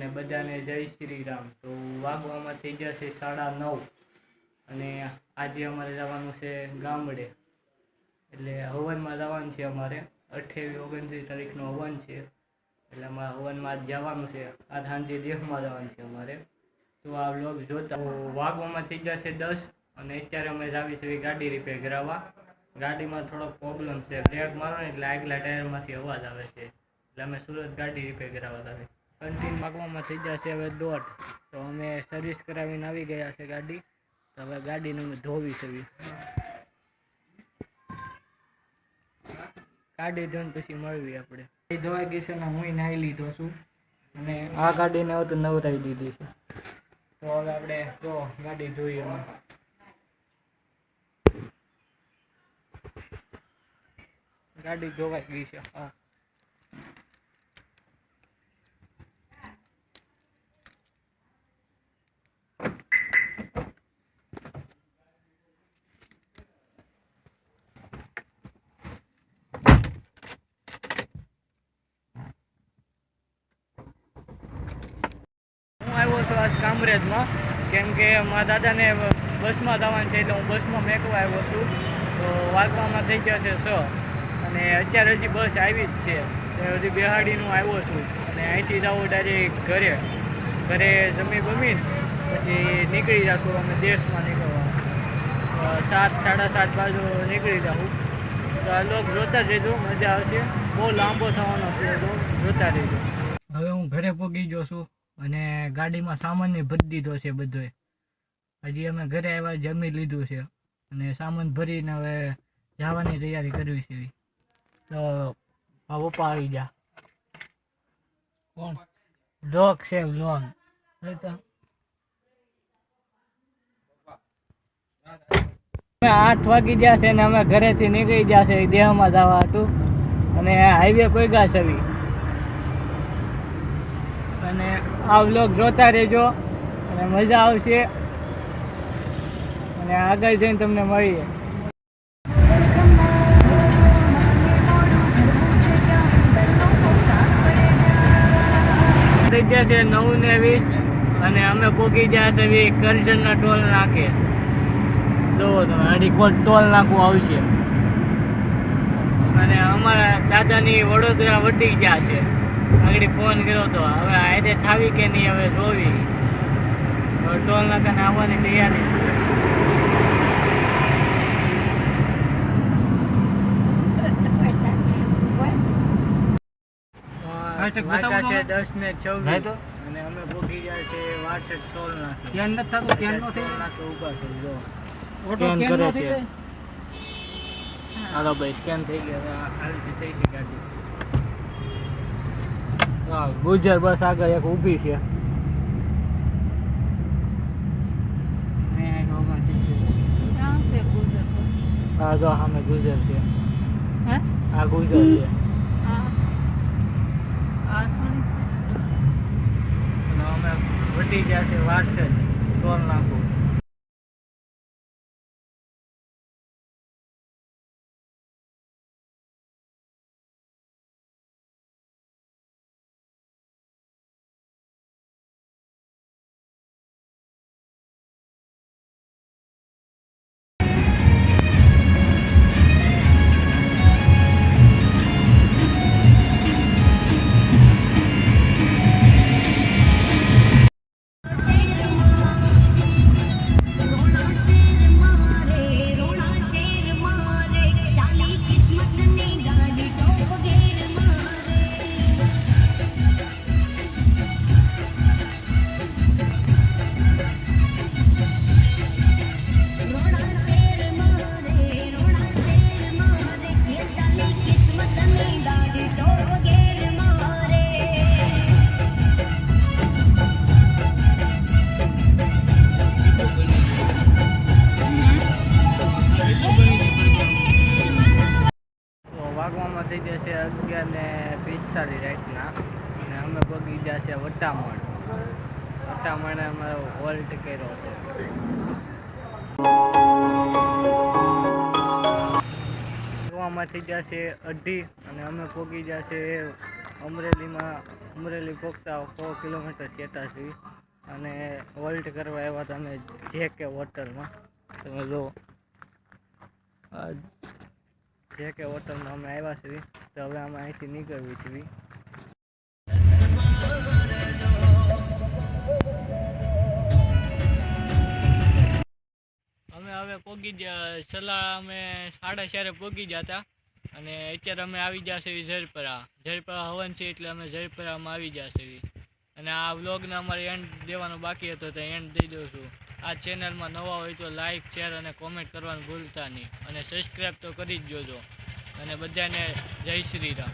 અને બધાને જય શ્રી રામ। તો વાગવામાં થઈ ગયા છે 9:30 અને આજે અમારે જવાનું છે ગામડે, એટલે હવનમાં જવાનું છે। અમારે 28-29 તારીખનો હવન છે, એટલે અમારે હવનમાં આજ જવાનું છે। આજ સાંજે દેહમાં જવાનું છે અમારે। તો આ વ્લોગ જોતા વાગવામાં થઈ ગયા છે 10 અને અત્યારે અમે જાવી છીએ ગાડી રિપેર કરાવવા। ગાડીમાં થોડો પ્રોબ્લેમ છે, બ્રેક મારો ને એટલે આગલા ટાયરમાંથી અવાજ આવે છે, એટલે અમે સુરત ગાડી રિપેર કરાવવા જાવી। કન્ટિન્યુ વાગવામાં થઈ ગયા છે હવે 1:30, તો અમે સર્વિસ કરાવીને આવી ગયા છે ગાડી। તો હવે ગાડીને અમે ધોવી છે, ગાડી ધોઈને પછી મળવી આપણે। એ ધોવાઈ ગઈ છે ને હું નાહી લીધો છું, અને આ ગાડીને હવે તો નવરાવી દીધી છે। તો હવે આપણે જો ગાડી ધોઈએ અમે। ગાડી ધોવાઈ ગઈ છે। હા, હું આવ્યો છું આજ કામરેજમાં, કેમ કે મારા દાદાને બસમાં જવાનું છે, એટલે હું બસમાં મેકવા આવ્યો છું। તો વાગવામાં થઈ ગયા છે 6 અને અત્યારે હજી બસ આવી જ છે, તો હજી બિહાડીનું આવ્યો છું અને અહીંથી જાઉં ડાયરેક્ટ ઘરે જમી બમીને પછી નીકળી જશું અમે દેશમાં નીકળવા। 7-7:30 બાજુ નીકળી જાઉં। તો આ લોક જોતા રહેજો, મજા આવશે। બહુ લાંબો થવાનો છે, તો જોતા રહેજો। હવે હું ઘરે પહોંચી ગયો છું અને ગાડીમાં સામાન ભરી દીધો છે બધોય। હજી અમે ઘરે આવ્યા જમી લીધું છે અને સામાન ભરીને હવે જવાની તૈયારી કરવી છે। તો પપ્પા આવી ગયા। કોણ? વ્લોગ છે, વ્લોગ। 8 વાગી ગયા છે ને અમે ઘરેથી નીકળી ગયા છે દેહમાં જવા હતું, અને હાઈવે પહોંચ્યા છે અને આ વ્લોગ જોતા રહેજો અને મજા આવશે, અને આગળ જઈને તમને મળીએ। થઈ ગયા છે 9:20 અને અમે પહોંચી ગયા છે કરજણના ટોલ નાકે। જોવો તમે, અડીકોટ ટોલ નાકું આવશે અને અમારા દાદાની વડોદરા વટી ગયા છે। આગળ ફોન કર્યો તો, હવે આજે થાવી કે નહીં હવે જોવી। ટોલ નાકાને આવવાની તૈયારી। વાગ્યા છે 10:26 અને અમે પહોંચી ગયા છે વારસદ ટોલ નાકે। ધ્યાન નથી થતું, ધ્યાન ન થઈ નાકે ઉભા છે, જો સ્કેન કરે છે। હાલો ભાઈ, સ્કેન થઈ ગયા, હાલતી થઈ છે ગાડી। હા, ગુજર બસ આગળ એક ઊભી છે। હા જો સામે ગુજર છે, આ ગુજર છે। અમે વટી ગયા છે વારસદ ટોલ નાકું। વાગવામાં થઈ ગયા છે 11:45 રાતના અને અમે પગી ગયા છે વટામણ અમારો હોલ્ટ કર્યો હતો। જોવામાં થઈ ગયા છે 2:30 અને અમે પહોંચી ગયા છે અમરેલી પહોંચતા 100 કિલોમીટર કહેતા છીએ અને વોલ્ટ કરવા આવ્યા હતા અમે JK હોટલમાં. તમે જો JK હોટલમાં અમે આવ્યા છીએ. તો હવે અમે અહીંથી નીકળવી છીએ. અમે હવે પહોંચી ગયા સલા. અમે 4:30 પહોંચી ગયા હતા અને અત્યારે અમે આવી ગયા છીએ ઝરપરા હવન છે એટલે અમે ઝરપરામાં આવી ગયા છીએ. અને આ વ્લોગને અમારે એન્ડ દેવાનો બાકી હતો તો એન્ડ દઈ દઉં છું. આ ચેનલમાં નવા હોય તો લાઇક, શેર અને કોમેન્ટ કરવાનું ભૂલતા નહીં અને સબસ્ક્રાઈબ તો કરી જ જોજો. અને બધાને જય શ્રી રામ.